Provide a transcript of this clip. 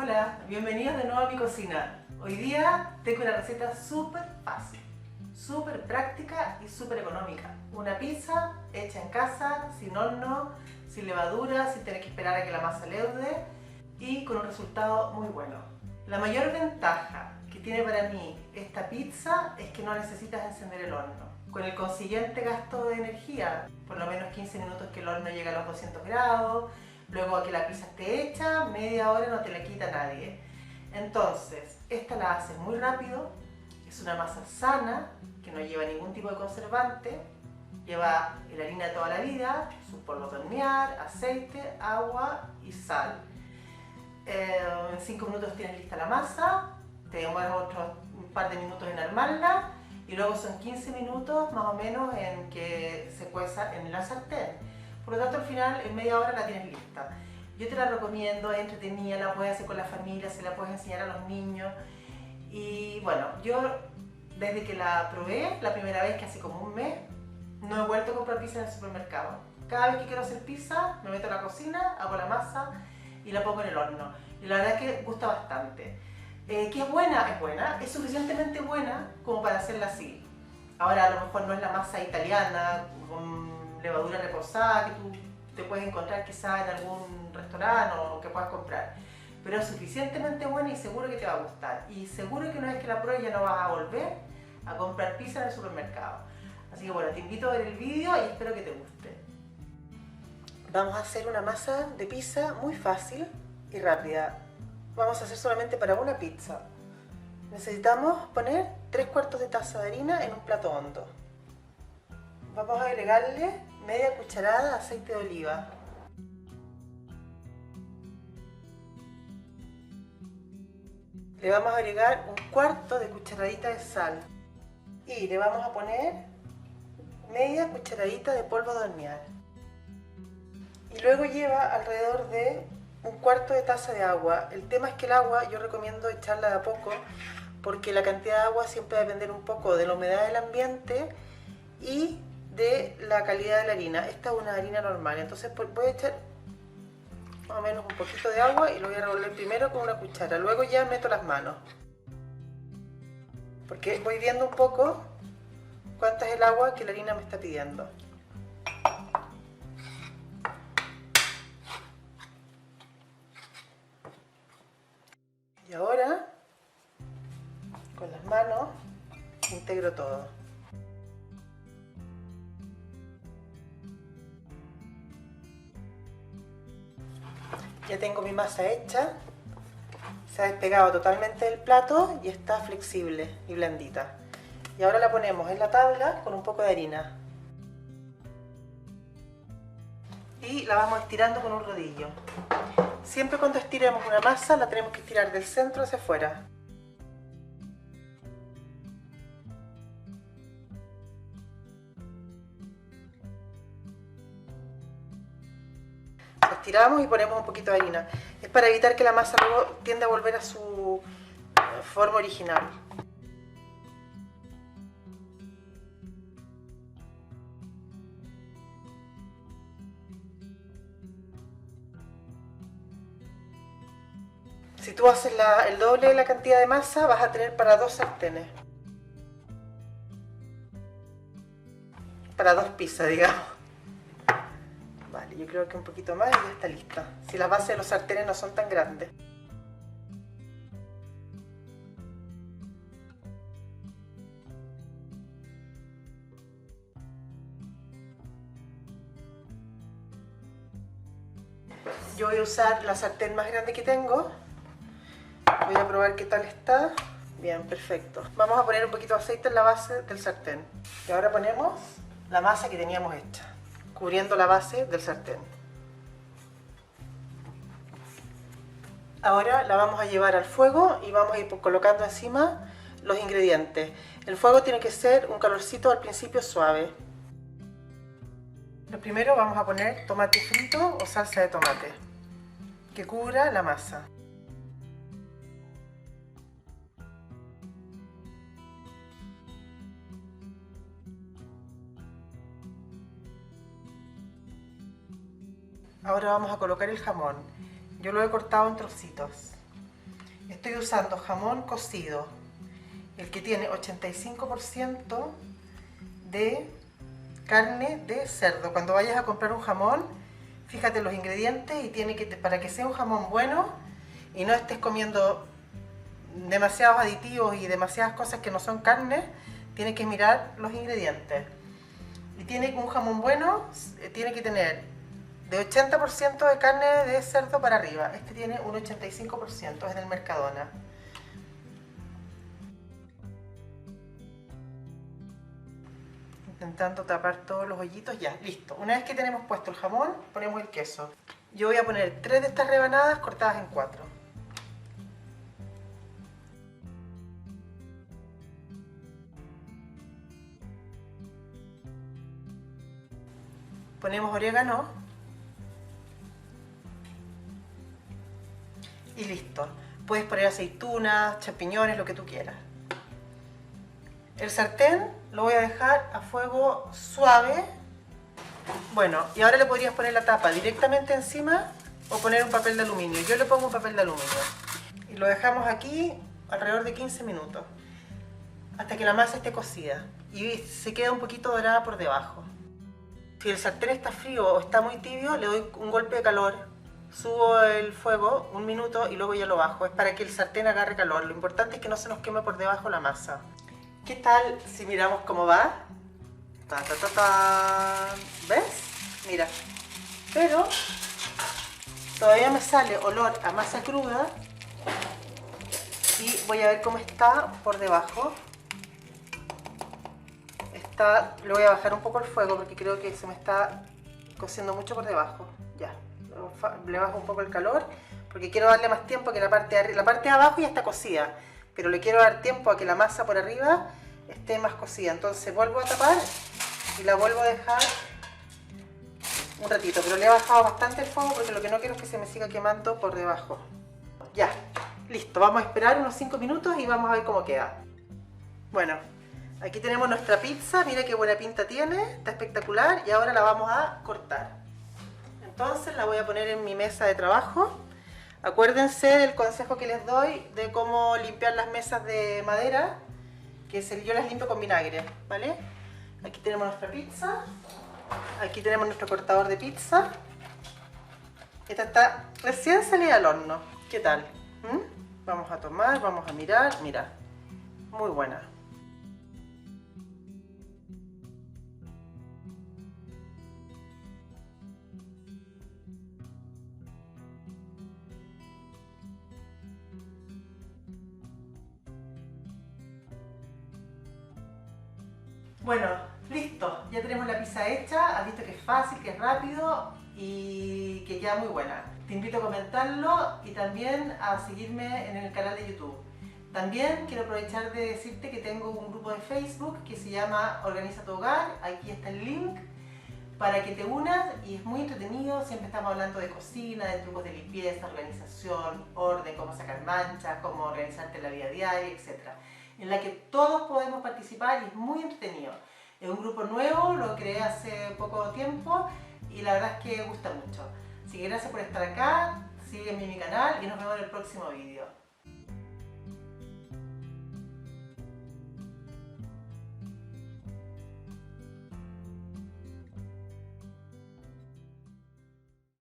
Hola, bienvenidos de nuevo a mi cocina. Hoy día tengo una receta súper fácil, súper práctica y súper económica. Una pizza hecha en casa, sin horno, sin levadura, sin tener que esperar a que la masa leude y con un resultado muy bueno. La mayor ventaja que tiene para mí esta pizza es que no necesitas encender el horno, con el consiguiente gasto de energía, por lo menos 15 minutos que el horno llega a los 200 grados, luego a que la pizza esté hecha, media hora no te la quita nadie. Entonces, esta la haces muy rápido, es una masa sana, que no lleva ningún tipo de conservante, lleva la harina de toda la vida, sus polvos de hornear, aceite, agua y sal. En 5 minutos tienes lista la masa, te demoras un par de minutos en armarla y luego son 15 minutos más o menos en que se cueza en la sartén. Por lo tanto, al final, en media hora la tienes lista. Yo te la recomiendo, es entretenida, la puedes hacer con la familia, se la puedes enseñar a los niños. Y bueno, yo desde que la probé, la primera vez que hace como un mes, no he vuelto a comprar pizza en el supermercado. Cada vez que quiero hacer pizza, me meto a la cocina, hago la masa y la pongo en el horno. Y la verdad es que gusta bastante. ¿Que es buena? Es buena, es suficientemente buena como para hacerla así. Ahora a lo mejor no es la masa italiana, con levadura reposada que tú te puedes encontrar quizá en algún restaurante o que puedas comprar, pero es suficientemente buena y seguro que te va a gustar, y seguro que una vez que la pruebes ya no vas a volver a comprar pizza en el supermercado. Así que bueno, te invito a ver el vídeo y espero que te guste. Vamos a hacer una masa de pizza muy fácil y rápida. Vamos a hacer solamente para una pizza. Necesitamos poner 3/4 de taza de harina en un plato hondo. Vamos a agregarle media cucharada de aceite de oliva. Le vamos a agregar 1/4 de cucharadita de sal. Y le vamos a poner media cucharadita de polvo de hornear. Y luego lleva alrededor de 1/4 de taza de agua. El tema es que el agua yo recomiendo echarla de a poco, porque la cantidad de agua siempre va a depender un poco de la humedad del ambiente y de la calidad de la harina. Esta es una harina normal, entonces voy a echar más o menos un poquito de agua y lo voy a revolver primero con una cuchara, luego ya meto las manos, porque voy viendo un poco cuánta es el agua que la harina me está pidiendo. Y ahora con las manos integro todo. Ya tengo mi masa hecha, se ha despegado totalmente del plato y está flexible y blandita. Y ahora la ponemos en la tabla con un poco de harina. Y la vamos estirando con un rodillo. Siempre cuando estiremos una masa la tenemos que estirar del centro hacia afuera. Estiramos y ponemos un poquito de harina. Es para evitar que la masa luego tienda a volver a su forma original. Si tú haces el doble de la cantidad de masa, vas a tener para 2 sartenes. Para 2 pizzas, digamos. Vale, yo creo que un poquito más y ya está lista. Si las bases de los sartenes no son tan grandes. Yo voy a usar la sartén más grande que tengo. Voy a probar qué tal está. Bien, perfecto. Vamos a poner un poquito de aceite en la base del sartén. Y ahora ponemos la masa que teníamos hecha, cubriendo la base del sartén. Ahora la vamos a llevar al fuego y vamos a ir colocando encima los ingredientes. El fuego tiene que ser un calorcito al principio suave. Lo primero vamos a poner tomate frito o salsa de tomate que cubra la masa. Ahora vamos a colocar el jamón. Yo lo he cortado en trocitos. Estoy usando jamón cocido, el que tiene 85% de carne de cerdo. Cuando vayas a comprar un jamón, fíjate los ingredientes y para que sea un jamón bueno y no estés comiendo demasiados aditivos y demasiadas cosas que no son carne, tienes que mirar los ingredientes. Y un jamón bueno tiene que tener de 80% de carne de cerdo para arriba. Este tiene un 85%, es del Mercadona. Intentando tapar todos los hoyitos. Ya, listo. Una vez que tenemos puesto el jamón, ponemos el queso. Yo voy a poner 3 de estas rebanadas cortadas en 4. Ponemos orégano y listo. Puedes poner aceitunas, champiñones, lo que tú quieras. El sartén lo voy a dejar a fuego suave. Bueno, y ahora le podrías poner la tapa directamente encima o poner un papel de aluminio. Yo le pongo un papel de aluminio. Y lo dejamos aquí alrededor de 15 minutos. Hasta que la masa esté cocida. Y se queda un poquito dorada por debajo. Si el sartén está frío o está muy tibio, le doy un golpe de calor. Subo el fuego 1 minuto y luego ya lo bajo. Es para que el sartén agarre calor. Lo importante es que no se nos queme por debajo la masa. ¿Qué tal si miramos cómo va? Ta, ta, ta, ta. ¿Ves? Mira. Pero todavía me sale olor a masa cruda. Y voy a ver cómo está por debajo. Le voy a bajar un poco el fuego porque creo que se me está cociendo mucho por debajo. Ya. Le bajo un poco el calor porque quiero darle más tiempo que la parte de abajo ya está cocida. Pero le quiero dar tiempo a que la masa por arriba esté más cocida. Entonces vuelvo a tapar y la vuelvo a dejar un ratito. Pero le he bajado bastante el fuego porque lo que no quiero es que se me siga quemando por debajo. Ya, listo. Vamos a esperar unos 5 minutos y vamos a ver cómo queda. Bueno, aquí tenemos nuestra pizza. Mira qué buena pinta tiene. Está espectacular. Y ahora la vamos a cortar. Entonces la voy a poner en mi mesa de trabajo. Acuérdense del consejo que les doy de cómo limpiar las mesas de madera, que yo las limpio con vinagre, ¿vale? Aquí tenemos nuestra pizza, aquí tenemos nuestro cortador de pizza. Esta está recién salida al horno. ¿Qué tal? Vamos a tomar, vamos a mirar, mira, muy buena. Bueno, listo, ya tenemos la pizza hecha, has visto que es fácil, que es rápido y que queda muy buena. Te invito a comentarlo y también a seguirme en el canal de YouTube. También quiero aprovechar de decirte que tengo un grupo de Facebook que se llama Organiza tu Hogar, aquí está el link para que te unas y es muy entretenido, siempre estamos hablando de cocina, de trucos de limpieza, organización, orden, cómo sacar manchas, cómo organizarte en la vida diaria, etc. En la que todos podemos participar y es muy entretenido. Es un grupo nuevo, lo creé hace poco tiempo y la verdad es que gusta mucho. Así que gracias por estar acá, sígueme en mi canal y nos vemos en el próximo vídeo.